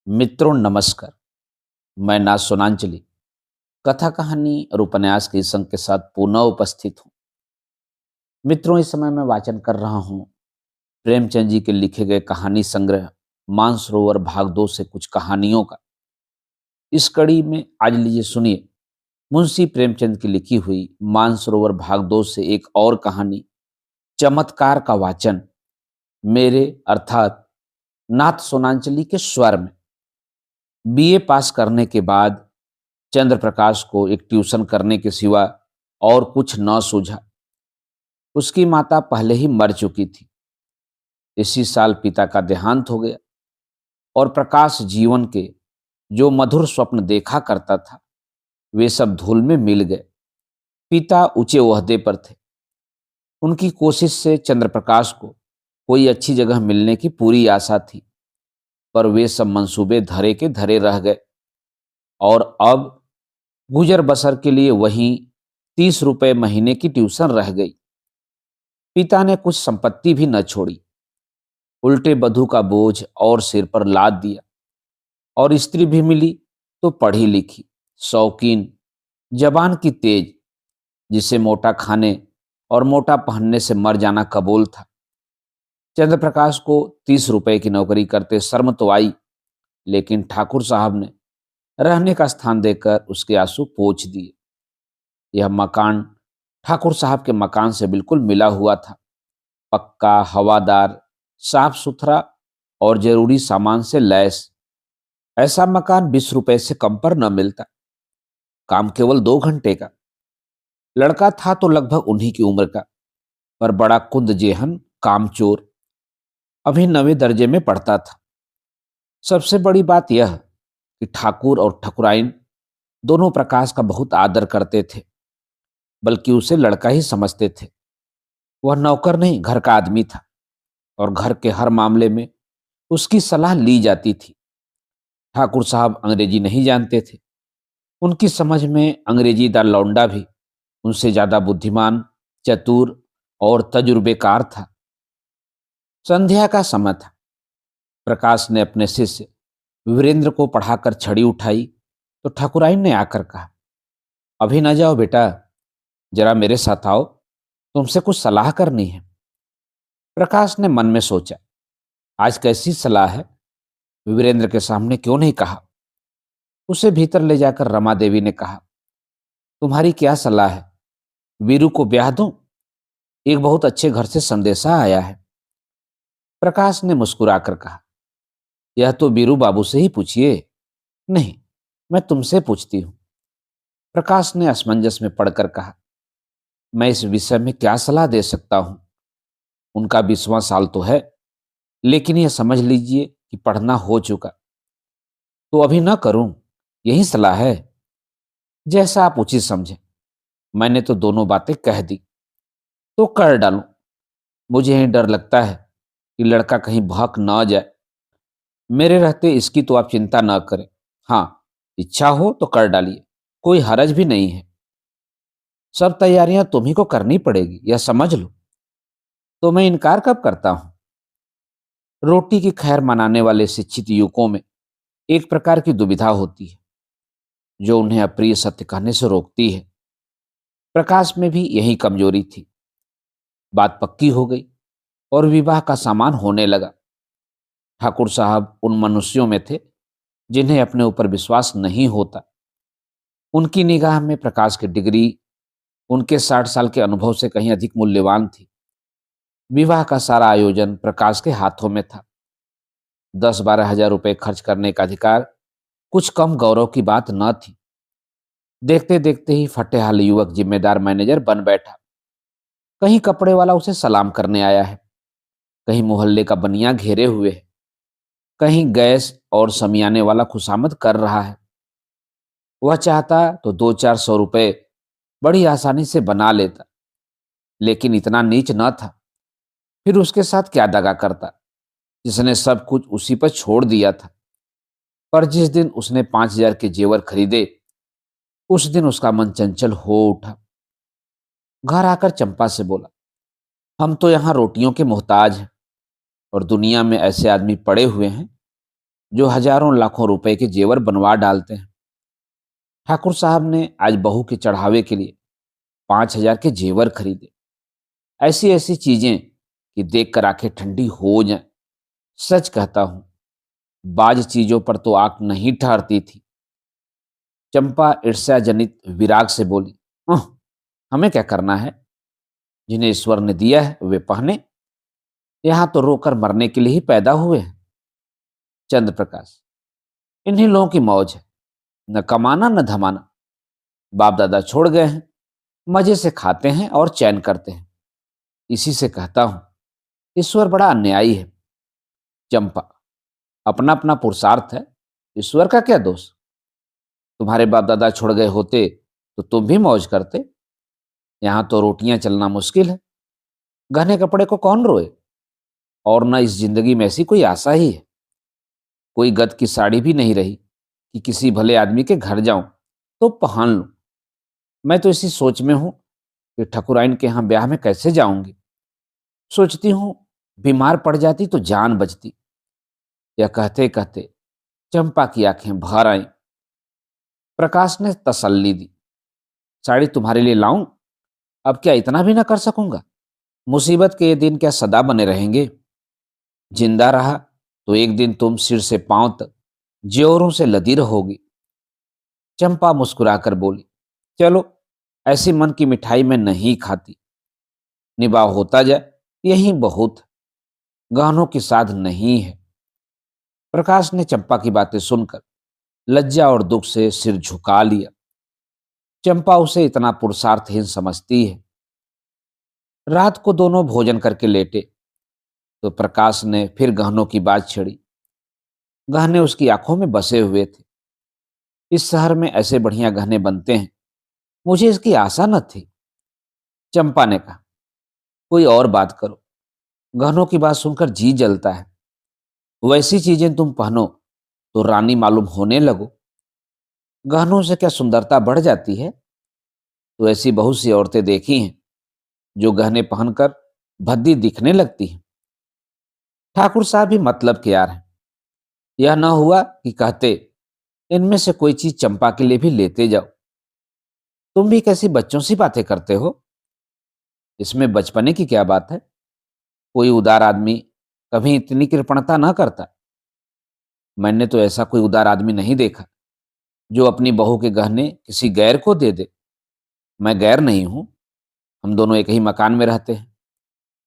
मित्रों नमस्कार। मैं ना सोनांचली कथा कहानी और उपन्यास के इस संग के साथ पुनः उपस्थित हूँ। मित्रों, इस समय मैं वाचन कर रहा हूँ प्रेमचंद जी के लिखे गए कहानी संग्रह मानसरोवर भाग 2 से कुछ कहानियों का। इस कड़ी में आज लीजिए सुनिए मुंशी प्रेमचंद की लिखी हुई मानसरोवर भाग 2 से एक और कहानी चमत्कार का वाचन मेरे अर्थात नाथ सोनांचली के स्वर में। बीए पास करने के बाद चंद्र प्रकाश को एक ट्यूशन करने के सिवा और कुछ न सूझा। उसकी माता पहले ही मर चुकी थी। इसी साल पिता का देहांत हो गया और प्रकाश जीवन के जो मधुर स्वप्न देखा करता था वे सब धूल में मिल गए। पिता ऊंचे ओहदे पर थे। उनकी कोशिश से चंद्र प्रकाश को कोई अच्छी जगह मिलने की पूरी आशा थी, पर वे सब मंसूबे धरे के धरे रह गए और अब गुजर बसर के लिए वहीं 30 रुपए महीने की ट्यूशन रह गई। पिता ने कुछ संपत्ति भी न छोड़ी, उल्टे बधू का बोझ और सिर पर लाद दिया। और स्त्री भी मिली तो पढ़ी लिखी, शौकीन, जबान की तेज, जिसे मोटा खाने और मोटा पहनने से मर जाना कबूल था। चंद्र प्रकाश को 30 रुपए की नौकरी करते शर्म तो आई, लेकिन ठाकुर साहब ने रहने का स्थान देकर उसके आंसू पोंछ दिए। यह मकान ठाकुर साहब के मकान से बिल्कुल मिला हुआ था। पक्का, हवादार, साफ सुथरा और जरूरी सामान से लैस। ऐसा मकान 20 रुपए से कम पर न मिलता। काम केवल 2 घंटे का। लड़का था तो लगभग उन्हीं की उम्र का, पर बड़ा कुंद जेहन, कामचोर, अभी 9वें दर्जे में पढ़ता था। सबसे बड़ी बात यह कि ठाकुर और ठकुराइन दोनों प्रकाश का बहुत आदर करते थे, बल्कि उसे लड़का ही समझते थे। वह नौकर नहीं, घर का आदमी था और घर के हर मामले में उसकी सलाह ली जाती थी। ठाकुर साहब अंग्रेजी नहीं जानते थे। उनकी समझ में अंग्रेजीदार लौंडा भी उनसे ज्यादा बुद्धिमान, चतुर और तजुर्बेकार था। संध्या का समय था। प्रकाश ने अपने शिष्य वीरेंद्र को पढ़ाकर छड़ी उठाई तो ठाकुराइन ने आकर कहा, अभी न जाओ बेटा, जरा मेरे साथ आओ, तुमसे कुछ सलाह करनी है। प्रकाश ने मन में सोचा, आज कैसी सलाह है? वीरेंद्र के सामने क्यों नहीं कहा? उसे भीतर ले जाकर रमा देवी ने कहा, तुम्हारी क्या सलाह है? वीरू को ब्याह दूं? एक बहुत अच्छे घर से संदेशा आया है। प्रकाश ने मुस्कुराकर कहा, यह तो वीरू बाबू से ही पूछिए। नहीं, मैं तुमसे पूछती हूं। प्रकाश ने असमंजस में पड़कर कहा, मैं इस विषय में क्या सलाह दे सकता हूं? उनका 20वां साल तो है, लेकिन यह समझ लीजिए कि पढ़ना हो चुका। तो अभी ना करूं, यही सलाह है। जैसा आप उचित समझें। मैंने तो दोनों बातें कह दी, तो कर डालूं। मुझे यही डर लगता है कि लड़का कहीं भौंक न जाए। मेरे रहते इसकी तो आप चिंता न करें। हाँ, इच्छा हो तो कर डालिए, कोई हरज भी नहीं है। सब तैयारियां तुम्ही को करनी पड़ेगी, यह समझ लो। तो मैं इनकार कब करता हूं? रोटी की खैर मनाने वाले शिक्षित युवकों में एक प्रकार की दुविधा होती है जो उन्हें अप्रिय सत्य कहने से रोकती है। प्रकाश में भी यही कमजोरी थी। बात पक्की हो गई और विवाह का सामान होने लगा। ठाकुर साहब उन मनुष्यों में थे जिन्हें अपने ऊपर विश्वास नहीं होता। उनकी निगाह में प्रकाश की डिग्री उनके 60 साल के अनुभव से कहीं अधिक मूल्यवान थी। विवाह का सारा आयोजन प्रकाश के हाथों में था। 10-12 हजार रुपए खर्च करने का अधिकार कुछ कम गौरव की बात न थी। देखते देखते ही फटेहाल युवक जिम्मेदार मैनेजर बन बैठा। कहीं कपड़े वाला उसे सलाम करने आया है, कहीं मोहल्ले का बनिया घेरे हुए है, कहीं गैस और समियाने वाला खुशामद कर रहा है। वह चाहता तो 2-4 सौ रुपए बड़ी आसानी से बना लेता, लेकिन इतना नीच न था। फिर उसके साथ क्या दगा करता जिसने सब कुछ उसी पर छोड़ दिया था। पर जिस दिन उसने 5 हजार के जेवर खरीदे, उस दिन उसका मन चंचल हो उठा। घर आकर चंपा से बोला, हम तो यहाँ रोटियों के मोहताज हैं और दुनिया में ऐसे आदमी पड़े हुए हैं जो हजारों लाखों रुपए के जेवर बनवा डालते हैं। ठाकुर साहब ने आज बहू के चढ़ावे के लिए 5,000 के जेवर खरीदे। ऐसी ऐसी चीजें कि देखकर आंखें ठंडी हो जाएं। सच कहता हूं, बाज चीजों पर तो आंख नहीं ठहरती थी। चंपा ईर्ष्या जनित विराग से बोली, "उह, हमें क्या करना है? जिन्हें ईश्वर ने दिया है वे पहने। यहां तो रोकर मरने के लिए ही पैदा हुए हैं।" चंद्र प्रकाश, इन्हीं लोगों की मौज है, न कमाना न धमाना। बाप दादा छोड़ गए हैं, मजे से खाते हैं और चैन करते हैं। इसी से कहता हूं, ईश्वर बड़ा अन्यायी है। चंपा, अपना अपना पुरुषार्थ है, ईश्वर का क्या दोष? तुम्हारे बाप दादा छोड़ गए होते तो तुम भी मौज करते। यहां तो रोटियां चलना मुश्किल है। गहने कपड़े को कौन रोए? और न इस जिंदगी में ऐसी कोई आशा ही है। कोई गत की साड़ी भी नहीं रही कि किसी भले आदमी के घर जाऊं तो पहन लूं। मैं तो इसी सोच में हूं कि ठकुराइन के यहां ब्याह में कैसे जाऊंगी। सोचती हूं, बीमार पड़ जाती तो जान बचती। यह कहते कहते चंपा की आंखें भर आईं। प्रकाश ने तसल्ली दी, साड़ी तुम्हारे लिए लाऊं? अब क्या इतना भी ना कर सकूंगा? मुसीबत के ये दिन क्या सदा बने रहेंगे? जिंदा रहा तो एक दिन तुम सिर से पांव तक ज्योरों से लदी रहोगी। चंपा मुस्कुराकर बोली, चलो, ऐसी मन की मिठाई मैं नहीं खाती। निभाव होता जाए यही बहुत है, गहनों की साध नहीं है। प्रकाश ने चंपा की बातें सुनकर लज्जा और दुख से सिर झुका लिया। चंपा उसे इतना पुरुषार्थहीन समझती है। रात को दोनों भोजन करके लेटे तो प्रकाश ने फिर गहनों की बात छेड़ी। गहने उसकी आंखों में बसे हुए थे। इस शहर में ऐसे बढ़िया गहने बनते हैं, मुझे इसकी आशा न थी। चंपा ने कहा, कोई और बात करो, गहनों की बात सुनकर जी जलता है। वैसी चीजें तुम पहनो तो रानी मालूम होने लगो। गहनों से क्या सुंदरता बढ़ जाती है? तो ऐसी बहुत सी औरतें देखी हैं जो गहने पहनकर भद्दी दिखने लगती हैं। ठाकुर साहब भी मतलब के यार हैं। यह न हुआ कि कहते, इनमें से कोई चीज चंपा के लिए भी लेते जाओ। तुम भी कैसी बच्चों सी बातें करते हो? इसमें बचपने की क्या बात है? कोई उदार आदमी कभी इतनी कृपणता न करता। मैंने तो ऐसा कोई उदार आदमी नहीं देखा जो अपनी बहू के गहने किसी गैर को दे दे। मैं गैर नहीं हूं, हम दोनों एक ही मकान में रहते हैं।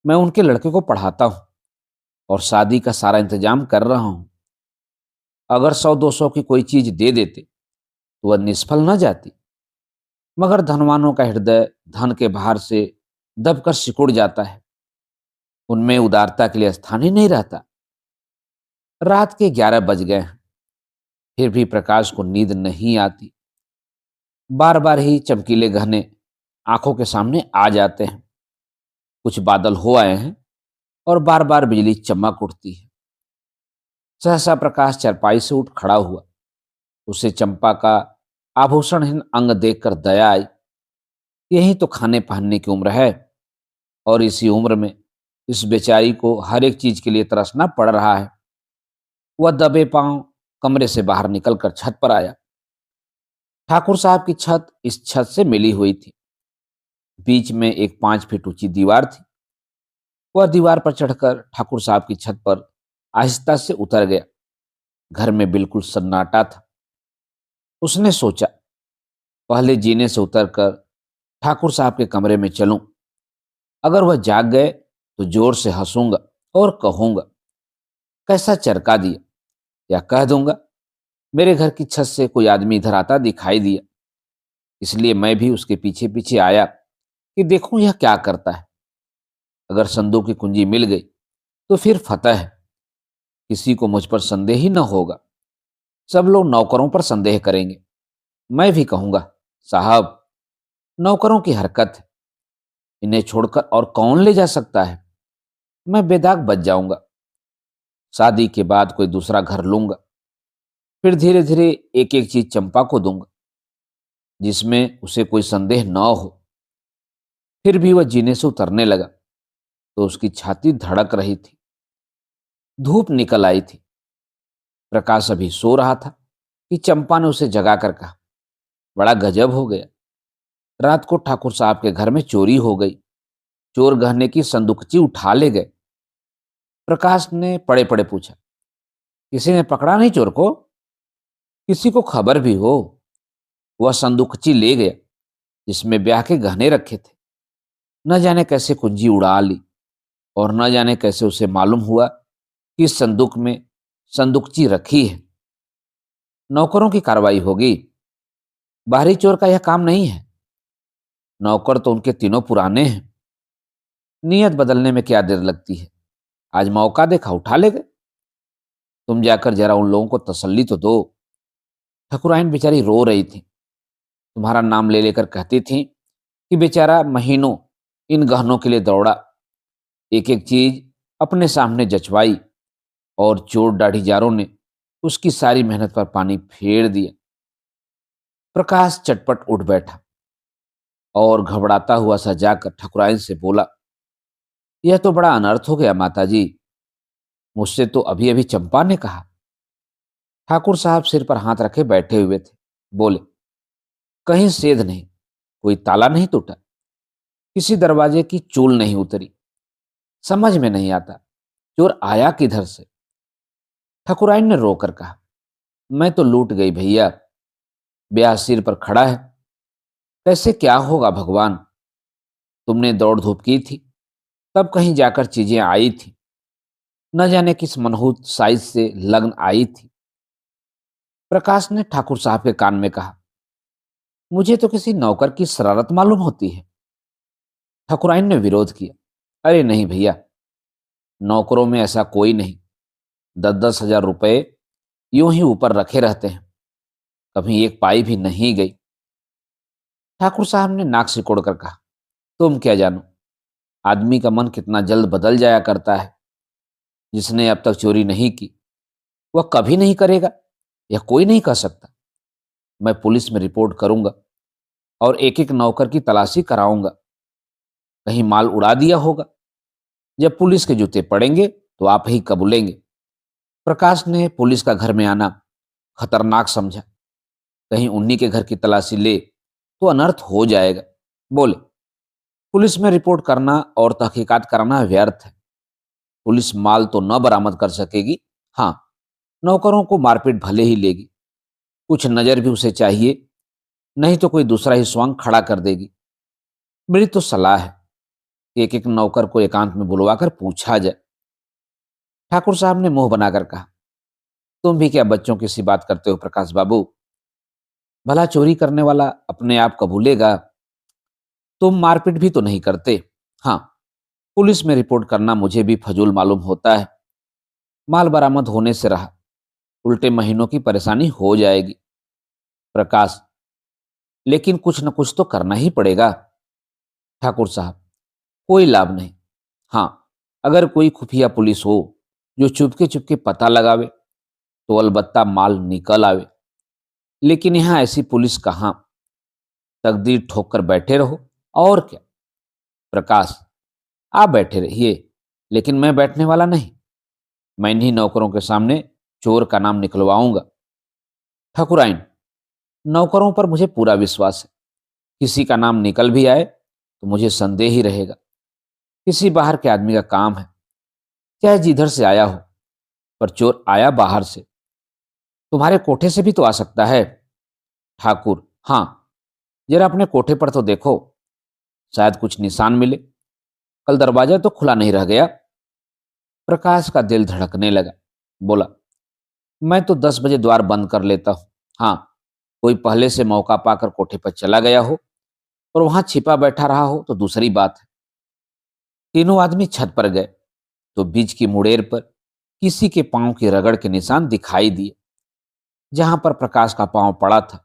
मैं उनके लड़के को पढ़ाता हूं और शादी का सारा इंतजाम कर रहा हूं। अगर 100-200 की कोई चीज दे देते तो वह निष्फल न जाती। मगर धनवानों का हृदय धन के भार से दबकर सिकुड़ जाता है। उनमें उदारता के लिए स्थान ही नहीं रहता। रात के 11 बज गए हैं, फिर भी प्रकाश को नींद नहीं आती। बार बार ही चमकीले गहने आंखों के सामने आ जाते हैं। कुछ बादल हो आए हैं और बार बार बिजली चमक उठती है। सहसा प्रकाश चारपाई से उठ खड़ा हुआ। उसे चंपा का आभूषणहीन अंग देखकर दया आई। यही तो खाने पहनने की उम्र है और इसी उम्र में इस बेचारी को हर एक चीज के लिए तरसना पड़ रहा है। वह दबे पांव कमरे से बाहर निकलकर छत पर आया। ठाकुर साहब की छत इस छत से मिली हुई थी। बीच में एक 5 फीट ऊंची दीवार थी। वह दीवार पर चढ़कर ठाकुर साहब की छत पर आहिस्ता से उतर गया। घर में बिल्कुल सन्नाटा था। उसने सोचा, पहले जीने से उतरकर ठाकुर साहब के कमरे में चलूं। अगर वह जाग गए तो जोर से हंसूंगा और कहूंगा, कैसा चरका दिया, या कह दूंगा, मेरे घर की छत से कोई आदमी इधर आता दिखाई दिया, इसलिए मैं भी उसके पीछे पीछे आया कि देखूं यह क्या करता है। अगर संदूक की कुंजी मिल गई तो फिर फतह है। किसी को मुझ पर संदेह ही न होगा। सब लोग नौकरों पर संदेह करेंगे। मैं भी कहूंगा, साहब, नौकरों की हरकत है, इन्हें छोड़कर और कौन ले जा सकता है। मैं बेदाग बच जाऊंगा। शादी के बाद कोई दूसरा घर लूंगा। फिर धीरे धीरे एक एक चीज चंपा को दूंगा जिसमें उसे कोई संदेह न हो। फिर भी वह जीने से उतरने लगा तो उसकी छाती धड़क रही थी। धूप निकल आई थी। प्रकाश अभी सो रहा था कि चंपा ने उसे जगाकर कहा, बड़ा गजब हो गया, रात को ठाकुर साहब के घर में चोरी हो गई। चोर गहने की संदूकची उठा ले गए। प्रकाश ने पड़े पड़े पूछा, किसी ने पकड़ा नहीं चोर को? किसी को खबर भी हो? वह संदूकची ले गया जिसमें ब्याह के गहने रखे थे। न जाने कैसे कुंजी उड़ा ली, और न जाने कैसे उसे मालूम हुआ कि इस संदूक में संदूकची रखी है। नौकरों की कार्रवाई होगी। बाहरी चोर का यह काम नहीं है। नौकर तो उनके तीनों पुराने हैं। नियत बदलने में क्या देर लगती है? आज मौका देखा, उठा ले गए। तुम जाकर जरा उन लोगों को तसल्ली तो दो। ठकुराइन बेचारी रो रही थी। तुम्हारा नाम ले लेकर कहती थी कि बेचारा महीनों इन गहनों के लिए दौड़ा, एक एक चीज अपने सामने जचवाई, और चोर दाढ़ीजारों ने उसकी सारी मेहनत पर पानी फेर दिया। प्रकाश चटपट उठ बैठा और घबराता हुआ सा जाकर ठकुराइन से बोला, यह तो बड़ा अनर्थ हो गया माताजी। मुझसे तो अभी अभी चंपा ने कहा। ठाकुर साहब सिर पर हाथ रखे बैठे हुए थे। बोले, कहीं सेध नहीं, कोई ताला नहीं टूटा, किसी दरवाजे की चूल नहीं उतरी। समझ में नहीं आता चोर आया किधर से। ठकुराइन ने रोकर कहा, मैं तो लूट गई भैया। ब्याह सिर पर खड़ा है, कैसे क्या होगा भगवान। तुमने दौड़ धूप की थी, तब कहीं जाकर चीजें आई थी। न जाने किस मनहूस साइज से लग्न आई थी। प्रकाश ने ठाकुर साहब के कान में कहा, मुझे तो किसी नौकर की शरारत मालूम होती है। ठकुराइन ने विरोध किया, अरे नहीं भैया, नौकरों में ऐसा कोई नहीं। 10-10 हजार रुपए यूं ही ऊपर रखे रहते हैं, कभी एक पाई भी नहीं गई। ठाकुर साहब ने नाक सिकोड़कर कहा, तुम क्या जानो, आदमी का मन कितना जल्द बदल जाया करता है। जिसने अब तक चोरी नहीं की वह कभी नहीं करेगा, यह कोई नहीं कह सकता। मैं पुलिस में रिपोर्ट करूंगा और एक एक नौकर की तलाशी कराऊंगा। कहीं माल उड़ा दिया होगा। जब पुलिस के जूते पड़ेंगे तो आप ही कबूलेंगे। प्रकाश ने पुलिस का घर में आना खतरनाक समझा। कहीं उन्हीं के घर की तलाशी ले तो अनर्थ हो जाएगा। बोले, पुलिस में रिपोर्ट करना और तहकीकात कराना व्यर्थ है। पुलिस माल तो न बरामद कर सकेगी, हाँ, नौकरों को मारपीट भले ही लेगी। कुछ नजर भी उसे चाहिए, नहीं तो कोई दूसरा ही स्वांग खड़ा कर देगी। मेरी तो सलाह है कि एक एक नौकर को एकांत में बुलवाकर पूछा जाए। ठाकुर साहब ने मुंह बनाकर कहा, तुम भी क्या बच्चों की सी बात करते हो प्रकाश बाबू। भला चोरी करने वाला अपने आप कबूलेगा? तुम मारपीट भी तो नहीं करते। हाँ, पुलिस में रिपोर्ट करना मुझे भी फजूल मालूम होता है। माल बरामद होने से रहा, उल्टे महीनों की परेशानी हो जाएगी। प्रकाश, लेकिन कुछ न कुछ तो करना ही पड़ेगा। ठाकुर साहब, कोई लाभ नहीं। हाँ, अगर कोई खुफिया पुलिस हो जो चुपके चुपके पता लगावे तो अलबत्ता माल निकल आवे। लेकिन यहां ऐसी पुलिस कहां। तकदीर ठोक कर बैठे रहो और क्या। प्रकाश, आप बैठे रहिए, लेकिन मैं बैठने वाला नहीं। मैं इन्हीं नौकरों के सामने चोर का नाम निकलवाऊंगा। ठकुराइन, नौकरों पर मुझे पूरा विश्वास है। किसी का नाम निकल भी आए तो मुझे संदेह ही रहेगा। किसी बाहर के आदमी का काम है, चाहे जिधर से आया हो, पर चोर आया बाहर से। तुम्हारे कोठे से भी तो आ सकता है। ठाकुर, हाँ, जरा अपने कोठे पर तो देखो, शायद कुछ निशान मिले। कल दरवाजा तो खुला नहीं रह गया। प्रकाश का दिल धड़कने लगा। बोला, मैं तो 10 बजे द्वार बंद कर लेता हूं। हाँ, कोई पहले से मौका पाकर कोठे पर चला गया हो और वहां छिपा बैठा रहा हो तो दूसरी बात है। तीनों आदमी छत पर गए तो बीच की मुड़ेर पर किसी के पांव की रगड़ के निशान दिखाई दिए। जहां पर प्रकाश का पांव पड़ा था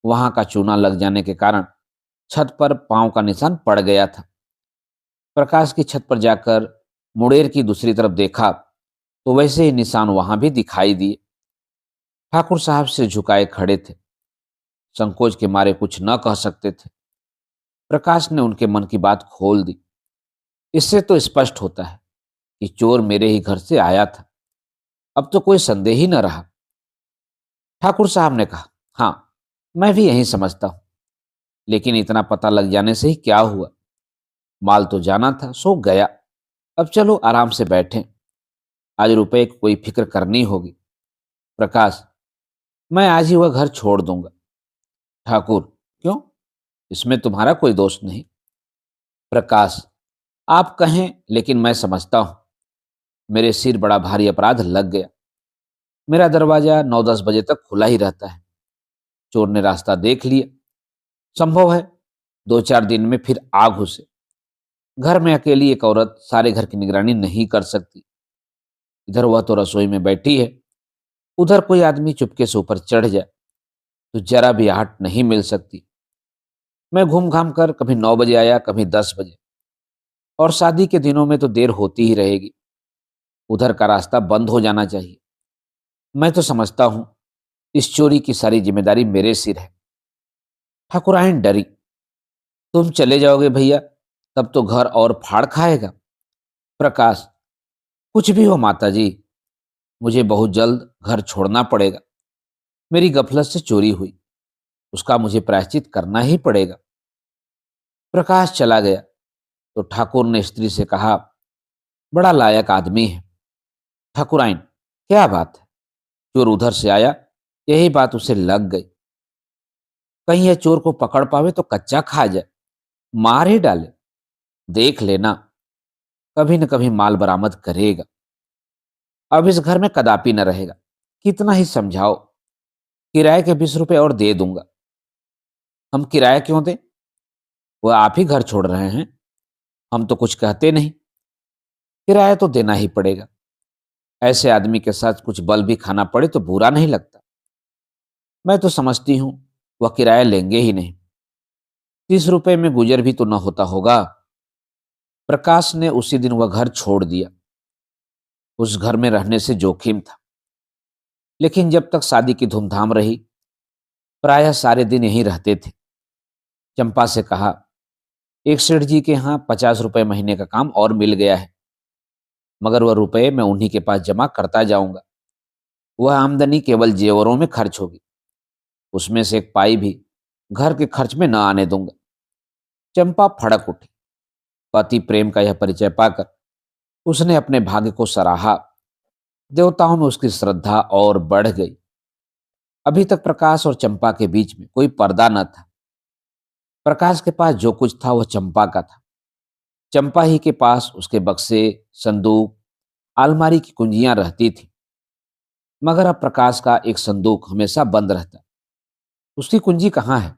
वहां का चूना लग जाने के कारण छत पर पांव का निशान पड़ गया था। प्रकाश की छत पर जाकर मुड़ेर की दूसरी तरफ देखा तो वैसे ही निशान वहां भी दिखाई दिए। ठाकुर साहब से झुकाए खड़े थे, संकोच के मारे कुछ न कह सकते थे। प्रकाश ने उनके मन की बात खोल दी। इससे तो स्पष्ट होता है कि चोर मेरे ही घर से आया था। अब तो कोई संदेह ही न रहा। ठाकुर साहब ने कहा, हाँ, मैं भी यही समझता हूं, लेकिन इतना पता लग जाने से ही क्या हुआ। माल तो जाना था, सो गया। अब चलो आराम से बैठें। आज रुपए की कोई फिक्र करनी होगी। प्रकाश, मैं आज ही वह घर छोड़ दूंगा। ठाकुर, क्यों? इसमें तुम्हारा कोई दोष नहीं। प्रकाश, आप कहें, लेकिन मैं समझता हूं मेरे सिर बड़ा भारी अपराध लग गया। मेरा दरवाजा 9-10 बजे तक खुला ही रहता है। चोर ने रास्ता देख लिया। संभव है 2-4 दिन में फिर आ घुसे। घर में अकेली एक औरत सारे घर की निगरानी नहीं कर सकती। इधर वह तो रसोई में बैठी है, उधर कोई आदमी चुपके से ऊपर चढ़ जाए तो जरा भी आहट नहीं मिल सकती। मैं घूम घाम कर कभी 9 बजे आया, कभी 10 बजे, और शादी के दिनों में तो देर होती ही रहेगी। उधर का रास्ता बंद हो जाना चाहिए। मैं तो समझता हूं इस चोरी की सारी जिम्मेदारी मेरे सिर है। ठाकुरायन डरी। तुम चले जाओगे भैया, तब तो घर और फाड़ खाएगा। प्रकाश, कुछ भी हो माता जी, मुझे बहुत जल्द घर छोड़ना पड़ेगा। मेरी गफलत से चोरी हुई, उसका मुझे प्रायश्चित करना ही पड़ेगा। प्रकाश चला गया तो ठाकुर ने स्त्री से कहा, बड़ा लायक आदमी है। ठाकुराइन, क्या बात है? चोर उधर से आया, यही बात उसे लग गई। कहीं यह चोर को पकड़ पावे तो कच्चा खा जाए, मार ही डाले। देख लेना, कभी न कभी माल बरामद करेगा। अब इस घर में कदापि न रहेगा। कितना ही समझाओ, किराए के 20 रुपए और दे दूंगा। हम किराया क्यों दें? वह आप ही घर छोड़ रहे हैं, हम तो कुछ कहते नहीं। किराया तो देना ही पड़ेगा। ऐसे आदमी के साथ कुछ बल भी खाना पड़े तो बुरा नहीं लगता। मैं तो समझती हूं वह किराया लेंगे ही नहीं। 30 रुपए में गुजर भी तो न होता होगा। प्रकाश ने उसी दिन वह घर छोड़ दिया। उस घर में रहने से जोखिम था, लेकिन जब तक शादी की धूमधाम रही, प्रायः सारे दिन यहीं रहते थे। चंपा से कहा, एक सेठ जी के यहाँ 50 रुपए महीने का काम और मिल गया है, मगर वह रुपए मैं उन्हीं के पास जमा करता जाऊंगा। वह आमदनी केवल जेवरों में खर्च होगी, उसमें से एक पाई भी घर के खर्च में न आने दूंगा। चंपा फड़क उठी। पति प्रेम का यह परिचय पाकर उसने अपने भाग्य को सराहा। देवताओं में उसकी श्रद्धा और बढ़ गई। अभी तक प्रकाश और चंपा के बीच में कोई पर्दा न था। प्रकाश के पास जो कुछ था वह चंपा का था। चंपा ही के पास उसके बक्से, संदूक, अलमारी की कुंजियां रहती थी। मगर अब प्रकाश का एक संदूक हमेशा बंद रहता। उसकी कुंजी कहाँ है,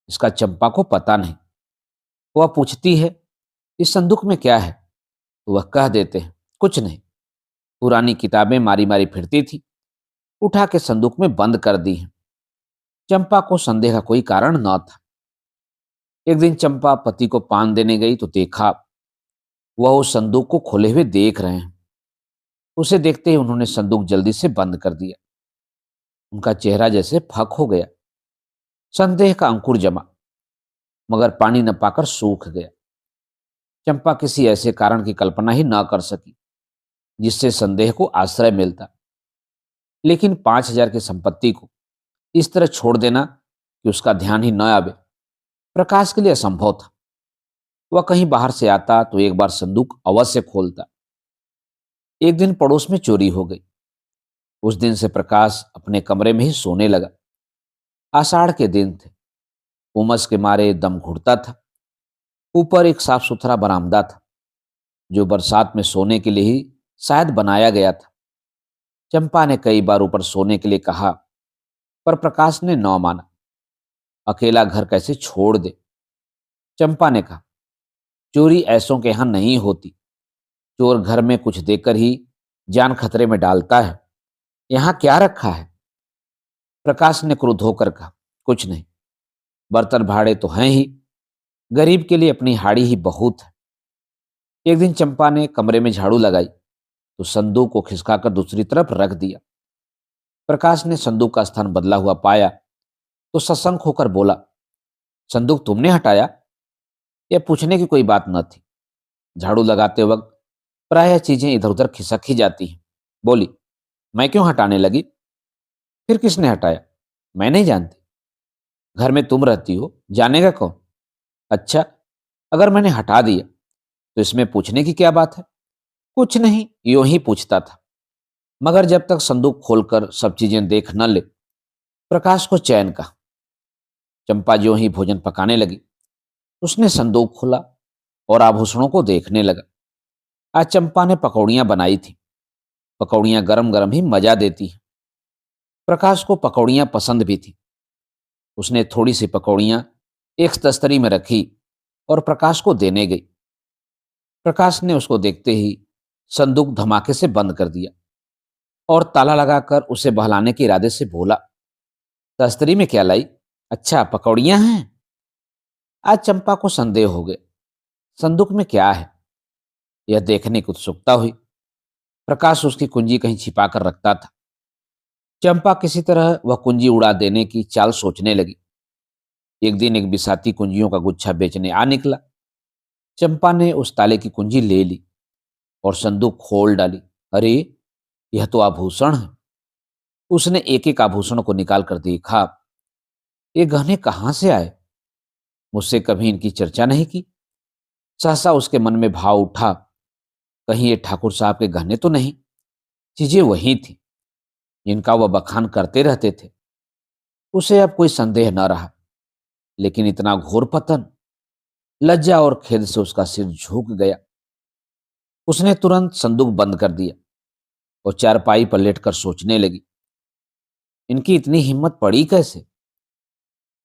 इसका चंपा को पता नहीं। वह पूछती है, इस संदूक में क्या है? तो वह कह देते हैं, कुछ नहीं। पुरानी किताबें मारी मारी फिरती थी, उठा के संदूक में बंद कर दी हैं। चंपा को संदेह का कोई कारण न था। एक दिन चंपा पति को पान देने गई तो देखा वह उस संदूक को खोले हुए देख रहे हैं। उसे देखते ही उन्होंने संदूक जल्दी से बंद कर दिया। उनका चेहरा जैसे फक हो गया। संदेह का अंकुर जमा, मगर पानी न पाकर सूख गया। चंपा किसी ऐसे कारण की कल्पना ही न कर सकी जिससे संदेह को आश्रय मिलता। लेकिन 5,000 की संपत्ति को इस तरह छोड़ देना कि उसका ध्यान ही न आवे, प्रकाश के लिए असंभव था। वह कहीं बाहर से आता तो एक बार संदूक अवश्य खोलता। एक दिन पड़ोस में चोरी हो गई। उस दिन से प्रकाश अपने कमरे में ही सोने लगा। आषाढ़ के दिन थे। उमस के मारे दम घुटता था। ऊपर एक साफ सुथरा बरामदा था जो बरसात में सोने के लिए ही शायद बनाया गया था। चंपा ने कई बार ऊपर सोने के लिए कहा, पर प्रकाश ने न माना। अकेला घर कैसे छोड़ दे? चंपा ने कहा, चोरी ऐसों के यहां नहीं होती। चोर घर में कुछ देकर ही जान खतरे में डालता है। यहां क्या रखा है? प्रकाश ने क्रुद्ध होकर कहा, कुछ नहीं। बर्तन भाड़े तो हैं ही, गरीब के लिए अपनी हाड़ी ही बहुत है। एक दिन चंपा ने कमरे में झाड़ू लगाई तो संदूक को खिसकाकर दूसरी तरफ रख दिया। प्रकाश ने संदूक का स्थान बदला हुआ पाया तो सशंक होकर बोला, संदूक तुमने हटाया? यह पूछने की कोई बात न थी। झाड़ू लगाते वक्त प्रायः चीजें इधर उधर खिसक ही जाती हैं। बोली, मैं क्यों हटाने लगी? फिर किसने हटाया? मैं नहीं जानती। घर में तुम रहती हो, जानेगा कौन? अच्छा, अगर मैंने हटा दिया तो इसमें पूछने की क्या बात है? कुछ नहीं, यूं ही पूछता था। मगर जब तक संदूक खोलकर सब चीजें देख न ले, प्रकाश को चैन का। चंपा ज्यों ही भोजन पकाने लगी, उसने संदूक खोला और आभूषणों को देखने लगा। आज चंपा ने पकौड़ियां बनाई थी। पकौड़ियां गरम गरम ही मजा देती हैं। प्रकाश को पकौड़ियां पसंद भी थी। उसने थोड़ी सी पकौड़ियां एक तस्तरी में रखी और प्रकाश को देने गई। प्रकाश ने उसको देखते ही संदूक धमाके से बंद कर दिया और ताला लगाकर उसे बहलाने के इरादे से बोला, तस्तरी में क्या लाई? अच्छा, पकौड़ियां हैं। आज चंपा को संदेह हो गया, संदूक में क्या है। यह देखने की उत्सुकता हुई। प्रकाश उसकी कुंजी कहीं छिपा कर रखता था। चंपा किसी तरह वह कुंजी उड़ा देने की चाल सोचने लगी। एक दिन एक बिसाती कुंजियों का गुच्छा बेचने आ निकला। चंपा ने उस ताले की कुंजी ले ली और संदूक खोल डाली। अरे, यह तो आभूषण है। उसने एक एक आभूषण को निकाल कर देखा। ये गहने कहाँ से आए? मुझसे कभी इनकी चर्चा नहीं की। सहसा उसके मन में भाव उठा, कहीं ये ठाकुर साहब के गहने तो नहीं? चीजें वही थी जिनका वह बखान करते रहते थे। उसे अब कोई संदेह न रहा। लेकिन इतना घोर पतन! लज्जा और खेद से उसका सिर झुक गया। उसने तुरंत संदूक बंद कर दिया और चारपाई पर लेटकर सोचने लगी, इनकी इतनी हिम्मत पड़ी कैसे?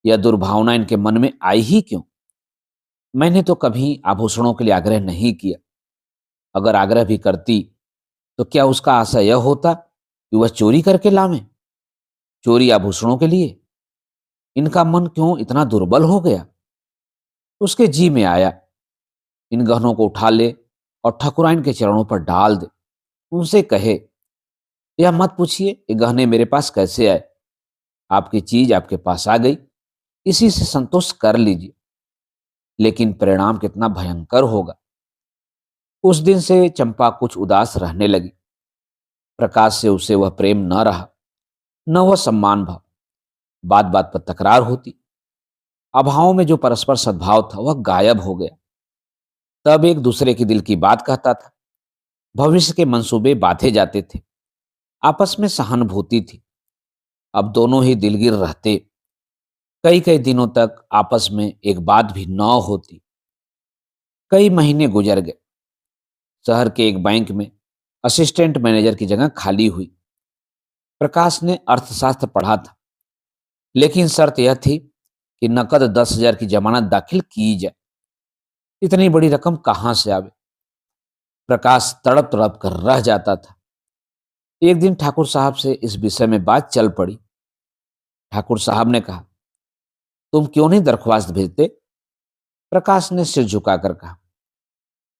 यह दुर्भावना इनके मन में आई ही क्यों? मैंने तो कभी आभूषणों के लिए आग्रह नहीं किया। अगर आग्रह भी करती तो क्या उसका आशय यह होता कि वह चोरी करके लावे? चोरी आभूषणों के लिए? इनका मन क्यों इतना दुर्बल हो गया? उसके जी में आया, इन गहनों को उठा ले और ठकुराइन के चरणों पर डाल दे। उनसे कहे, यह मत पूछिए ये गहने मेरे पास कैसे आए। आपकी चीज आपके पास आ गई, इसी से संतोष कर लीजिए। लेकिन परिणाम कितना भयंकर होगा। उस दिन से चंपा कुछ उदास रहने लगी। प्रकाश से उसे वह प्रेम न रहा, न वह सम्मान भाव। बात बात पर तकरार होती। अभावों में जो परस्पर सद्भाव था वह गायब हो गया। तब एक दूसरे की दिल की बात कहता था। भविष्य के मंसूबे बांधे जाते थे। आपस में सहानुभूति थी। अब दोनों ही दिलगीर रहते। कई कई दिनों तक आपस में एक बात भी न होती। कई महीने गुजर गए। शहर के एक बैंक में असिस्टेंट मैनेजर की जगह खाली हुई। प्रकाश ने अर्थशास्त्र पढ़ा था, लेकिन शर्त यह थी कि नकद 10,000 की जमानत दाखिल की जाए। इतनी बड़ी रकम कहां से आवे? प्रकाश तड़प तड़प कर रह जाता था। एक दिन ठाकुर साहब से इस विषय में बात चल पड़ी। ठाकुर साहब ने कहा, तुम क्यों नहीं दरख्वास्त भेजते? प्रकाश ने सिर झुकाकर कहा,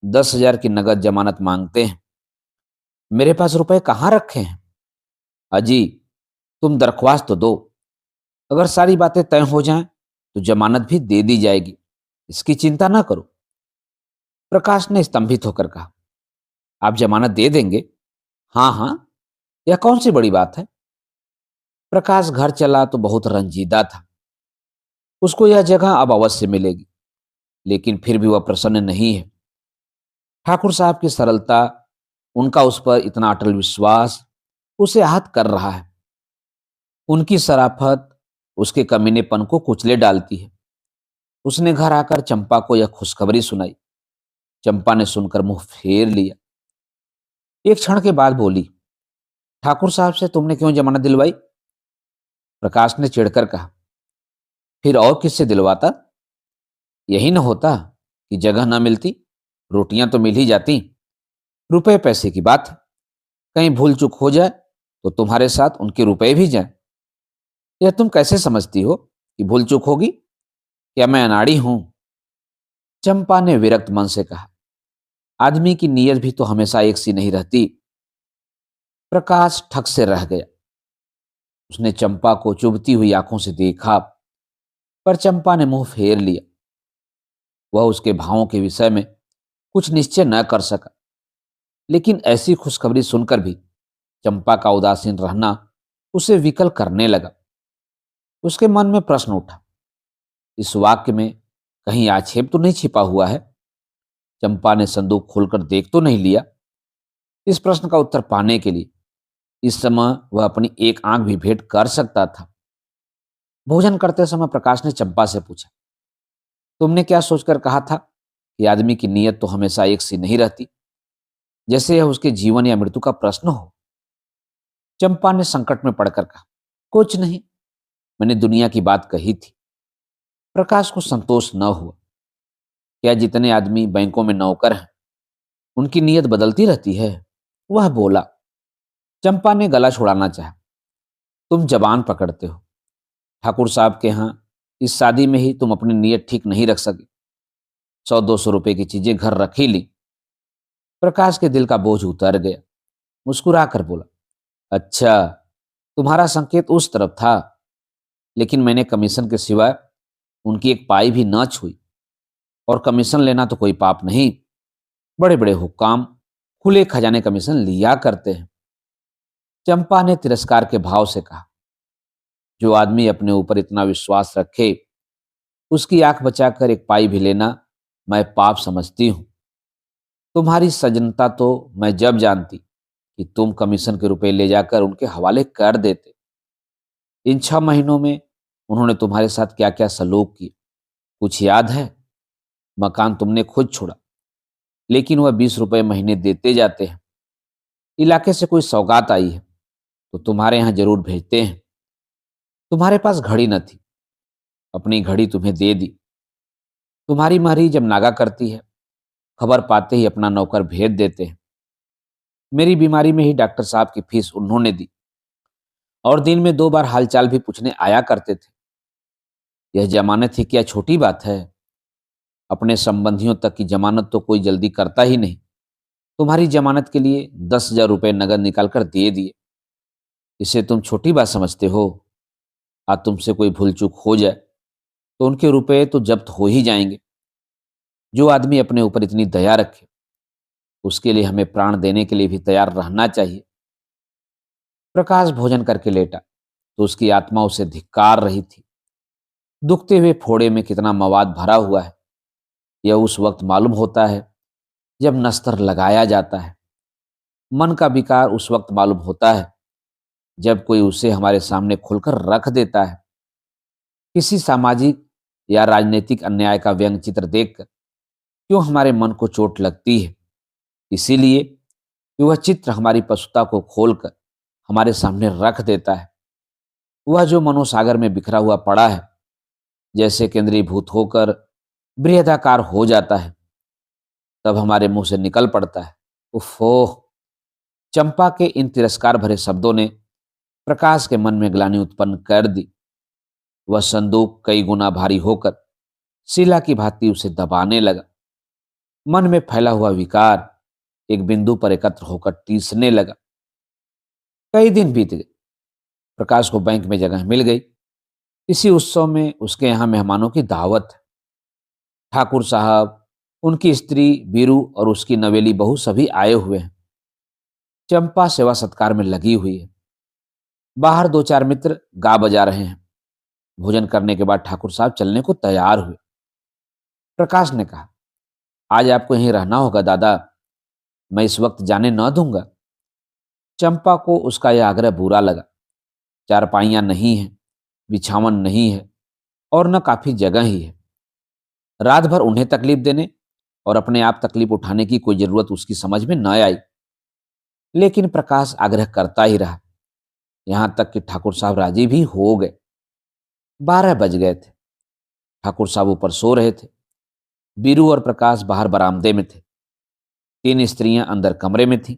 10,000 की नगद जमानत मांगते हैं। मेरे पास रुपए कहाँ रखे हैं? अजी, तुम दरख्वास्त तो दो। अगर सारी बातें तय हो जाएं तो जमानत भी दे दी जाएगी। इसकी चिंता ना करो। प्रकाश ने स्तंभित होकर कहा, आप जमानत दे देंगे? हाँ हाँ, यह कौन सी बड़ी बात है। प्रकाश घर चला तो बहुत रंजीदा था। उसको यह जगह अब अवश्य मिलेगी, लेकिन फिर भी वह प्रसन्न नहीं है। ठाकुर साहब की सरलता, उनका उस पर इतना अटल विश्वास उसे आहत कर रहा है। उनकी शराफत उसके कमीनेपन को कुचले डालती है। उसने घर आकर चंपा को यह खुशखबरी सुनाई। चंपा ने सुनकर मुंह फेर लिया। एक क्षण के बाद बोली, ठाकुर साहब से तुमने क्यों जमानत दिलवाई? प्रकाश ने चिढ़कर कहा, फिर और किससे दिलवाता? यही न होता कि जगह न मिलती, रोटियां तो मिल ही जाती। रुपए पैसे की बात है। कहीं भूल चूक हो जाए तो तुम्हारे साथ उनके रुपए भी जाएं। यह तुम कैसे समझती हो कि भूल चूक होगी? क्या मैं अनाड़ी हूं? चंपा ने विरक्त मन से कहा, आदमी की नीयत भी तो हमेशा एक सी नहीं रहती। प्रकाश ठक से रह गया। उसने चंपा को चुभती हुई आंखों से देखा, पर चंपा ने मुंह फेर लिया। वह उसके भावों के विषय में कुछ निश्चय न कर सका। लेकिन ऐसी खुशखबरी सुनकर भी चंपा का उदासीन रहना उसे विकल करने लगा। उसके मन में प्रश्न उठा, इस वाक्य में कहीं आक्षेप तो नहीं छिपा हुआ है? चंपा ने संदूक खोलकर देख तो नहीं लिया? इस प्रश्न का उत्तर पाने के लिए इस समय वह अपनी एक आंख भी भेंट कर सकता था। भोजन करते समय प्रकाश ने चंपा से पूछा, तुमने क्या सोचकर कहा था कि आदमी की नीयत तो हमेशा एक सी नहीं रहती, जैसे यह उसके जीवन या मृत्यु का प्रश्न हो? चंपा ने संकट में पड़कर कहा, कुछ नहीं, मैंने दुनिया की बात कही थी। प्रकाश को संतोष न हुआ। क्या जितने आदमी बैंकों में नौकर हैं उनकी नीयत बदलती रहती है? वह बोला। चंपा ने गला छुड़ाना चाहा, तुम जबान पकड़ते हो। ठाकुर साहब के यहाँ इस शादी में ही तुम अपनी नीयत ठीक नहीं रख सके। 100-200 रुपए की चीजें घर रख ही ली। प्रकाश के दिल का बोझ उतर गया। मुस्कुरा कर बोला, अच्छा, तुम्हारा संकेत उस तरफ था, लेकिन मैंने कमीशन के सिवाय उनकी एक पाई भी न छुई। और कमीशन लेना तो कोई पाप नहीं। बड़े बड़े हुक्काम खुले खजाने कमीशन लिया करते हैं। चंपा ने तिरस्कार के भाव से कहा, जो आदमी अपने ऊपर इतना विश्वास रखे उसकी आंख बचाकर एक पाई भी लेना मैं पाप समझती हूं। तुम्हारी सजनता तो मैं जब जानती कि तुम कमीशन के रुपए ले जाकर उनके हवाले कर देते। इन 6 महीनों में उन्होंने तुम्हारे साथ क्या क्या सलूक किए, कुछ याद है? मकान तुमने खुद छोड़ा, लेकिन वह 20 रुपए महीने देते जाते हैं। इलाके से कोई सौगात आई है तो तुम्हारे यहाँ जरूर भेजते हैं। तुम्हारे पास घड़ी न थी, अपनी घड़ी तुम्हें दे दी। तुम्हारी महरी जब नागा करती है, खबर पाते ही अपना नौकर भेज देते हैं। मेरी बीमारी में ही डॉक्टर साहब की फीस उन्होंने दी, और दिन में 2 बार हालचाल भी पूछने आया करते थे। यह जमानत ही क्या छोटी बात है? अपने संबंधियों तक की जमानत तो कोई जल्दी करता ही नहीं। तुम्हारी जमानत के लिए 10,000 रुपए नगद निकालकर दे दिए। इसे तुम छोटी बात समझते हो? आज तुमसे कोई भूल चूक हो जाए तो उनके रुपए तो जब्त हो ही जाएंगे। जो आदमी अपने ऊपर इतनी दया रखे उसके लिए हमें प्राण देने के लिए भी तैयार रहना चाहिए। प्रकाश भोजन करके लेटा तो उसकी आत्मा उसे धिक्कार रही थी। दुखते हुए फोड़े में कितना मवाद भरा हुआ है, यह उस वक्त मालूम होता है जब नस्तर लगाया जाता है। मन का विकार उस वक्त मालूम होता है जब कोई उसे हमारे सामने खुलकर रख देता है। किसी सामाजिक या राजनीतिक अन्याय का व्यंग चित्र देखकर क्यों हमारे मन को चोट लगती है? इसीलिए कि वह चित्र हमारी पशुता को खोलकर हमारे सामने रख देता है। वह जो मनोसागर में बिखरा हुआ पड़ा है, जैसे केंद्रीभूत होकर बृहदाकार हो जाता है, तब हमारे मुंह से निकल पड़ता है, उफ़ो। चंपा के इन तिरस्कार भरे शब्दों ने प्रकाश के मन में ग्लानि उत्पन्न कर दी। वह संदूक कई गुना भारी होकर शिला की भांति उसे दबाने लगा। मन में फैला हुआ विकार एक बिंदु पर एकत्र होकर टीसने लगा। कई दिन बीत गए। प्रकाश को बैंक में जगह मिल गई। इसी उत्सव में उसके यहाँ मेहमानों की दावत है। ठाकुर साहब, उनकी स्त्री बीरू और उसकी नवेली बहू सभी आए हुए हैं। चंपा सेवा सत्कार में लगी हुई है। बाहर 2-4 मित्र गा बजा रहे हैं। भोजन करने के बाद ठाकुर साहब चलने को तैयार हुए। प्रकाश ने कहा, आज आपको यहीं रहना होगा दादा, मैं इस वक्त जाने न दूंगा। चंपा को उसका यह आग्रह बुरा लगा। चारपाइयां नहीं है, बिछावन नहीं है, और न काफी जगह ही है। रात भर उन्हें तकलीफ देने और अपने आप तकलीफ उठाने की कोई जरूरत उसकी समझ में न आई। लेकिन प्रकाश आग्रह करता ही रहा, यहां तक कि ठाकुर साहब राजी भी हो गए। 12 बज गए थे। ठाकुर साहब ऊपर सो रहे थे। बीरू और प्रकाश बाहर बरामदे में थे। 3 स्त्रियां अंदर कमरे में थीं।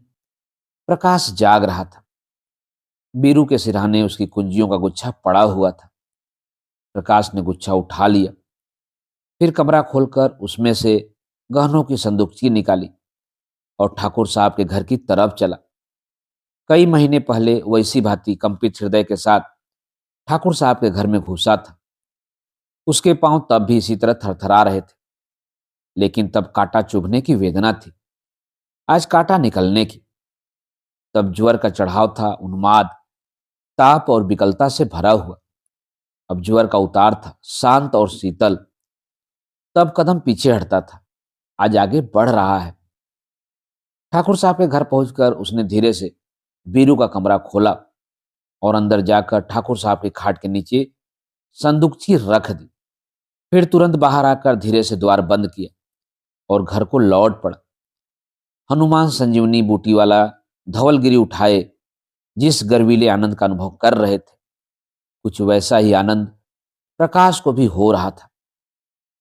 प्रकाश जाग रहा था। बीरू के सिरहाने उसकी कुंजियों का गुच्छा पड़ा हुआ था। प्रकाश ने गुच्छा उठा लिया, फिर कमरा खोलकर उसमें से गहनों की संदूकची निकाली और ठाकुर साहब के घर की तरफ चला। कई महीने पहले वह इसी भांति कंपित हृदय के साथ ठाकुर साहब के घर में घुसा था। उसके पांव तब भी इसी तरह थरथरा रहे थे, लेकिन तब कांटा चुभने की वेदना थी, आज कांटा निकलने की। तब ज्वर का चढ़ाव था, उन्माद, ताप और विकलता से भरा हुआ। अब ज्वर का उतार था, शांत और शीतल। तब कदम पीछे हटता था, आज आगे बढ़ रहा है। ठाकुर साहब के घर पहुंचकर उसने धीरे से बीरू का कमरा खोला और अंदर जाकर ठाकुर साहब की खाट के नीचे संदूकची रख दी। फिर तुरंत बाहर आकर धीरे से द्वार बंद किया और घर को लौट पड़ा। हनुमान संजीवनी बूटी वाला धवलगिरी उठाए जिस गर्वीले आनंद का अनुभव कर रहे थे, कुछ वैसा ही आनंद प्रकाश को भी हो रहा था।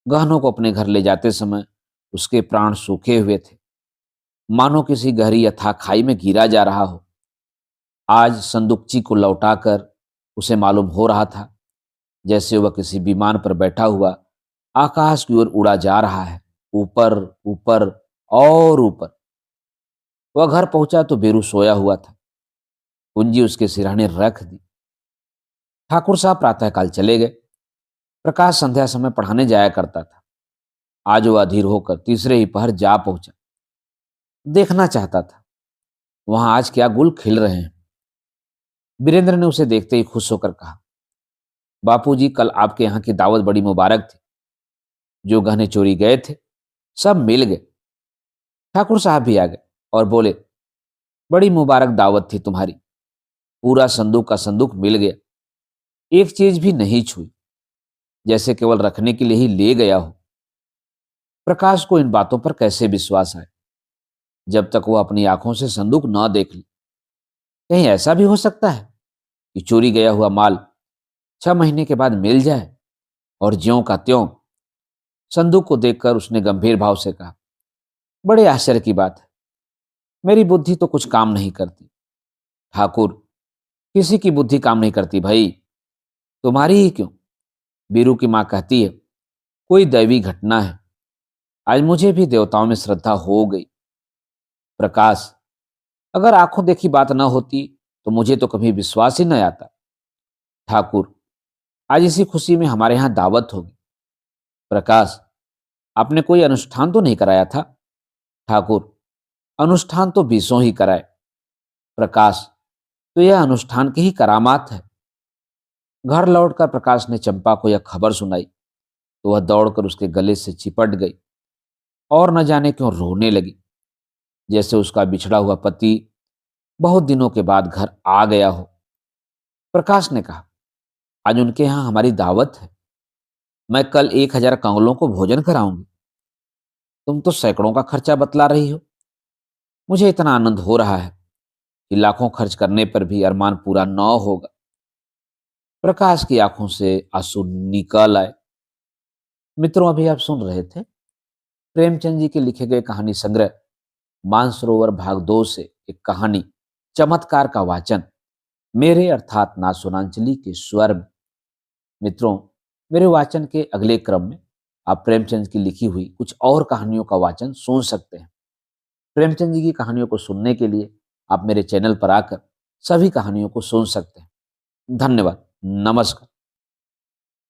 गहनों को अपने घर ले जाते समय उसके प्राण सूखे हुए थे, मानो किसी गहरी अथाह खाई में गिरा जा रहा हो। आज संदूकची को लौटाकर उसे मालूम हो रहा था जैसे वह किसी विमान पर बैठा हुआ आकाश की ओर उड़ा जा रहा है, ऊपर ऊपर और ऊपर। वह घर पहुंचा तो बेरू सोया हुआ था। कुंजी उसके सिरहाने रख दी। ठाकुर साहब प्रातःकाल चले गए। प्रकाश संध्या समय पढ़ाने जाया करता था। आज वह अधीर होकर तीसरे ही पहर जा पहुंचा। देखना चाहता था वहां आज क्या गुल खिल रहे हैं। वीरेंद्र ने उसे देखते ही खुश होकर कहा, बापूजी, कल आपके यहाँ की दावत बड़ी मुबारक थी। जो गहने चोरी गए थे सब मिल गए। ठाकुर साहब भी आ गए और बोले, बड़ी मुबारक दावत थी तुम्हारी। पूरा संदूक का संदूक मिल गया, एक चीज भी नहीं छुई, जैसे केवल रखने के लिए ही ले गया हो। प्रकाश को इन बातों पर कैसे विश्वास आए जब तक वह अपनी आंखों से संदूक न देख ले। कहीं ऐसा भी हो सकता है कि चोरी गया हुआ माल 6 महीने के बाद मिल जाए। और ज्यों का त्यों संदूक को देखकर उसने गंभीर भाव से कहा, बड़े आश्चर्य की बात है, मेरी बुद्धि तो कुछ काम नहीं करती। ठाकुर, किसी की बुद्धि काम नहीं करती भाई, तुम्हारी ही क्यों। बीरू की मां कहती है कोई दैवी घटना है। आज मुझे भी देवताओं में श्रद्धा हो गई। प्रकाश, अगर आंखों देखी बात न होती तो मुझे तो कभी विश्वास ही न आता। ठाकुर, आज इसी खुशी में हमारे यहां दावत होगी। प्रकाश, आपने कोई अनुष्ठान तो नहीं कराया था। ठाकुर, अनुष्ठान तो बीसों ही कराए। प्रकाश, तो यह अनुष्ठान की ही करामात है। घर लौटकर प्रकाश ने चंपा को यह खबर सुनाई तो वह दौड़कर उसके गले से चिपट गई और न जाने क्यों रोने लगी, जैसे उसका बिछड़ा हुआ पति बहुत दिनों के बाद घर आ गया हो। प्रकाश ने कहा, आज उनके यहां हमारी दावत है। मैं कल 1,000 कंगलों को भोजन कराऊंगी। तुम तो सैकड़ों का खर्चा बतला रही हो। मुझे इतना आनंद हो रहा है कि लाखों खर्च करने पर भी अरमान पूरा न होगा। प्रकाश की आंखों से आंसू निकल आए। मित्रों, अभी आप सुन रहे थे प्रेमचंद जी के लिखे गए कहानी संग्रह मानसरोवर भाग 2 से एक कहानी चमत्कार का वाचन मेरे अर्थात नासुनांचली के स्वर में। मित्रों, मेरे वाचन के अगले क्रम में आप प्रेमचंद की लिखी हुई कुछ और कहानियों का वाचन सुन सकते हैं। प्रेमचंद जी की कहानियों को सुनने के लिए आप मेरे चैनल पर आकर सभी कहानियों को सुन सकते हैं। धन्यवाद। नमस्कार।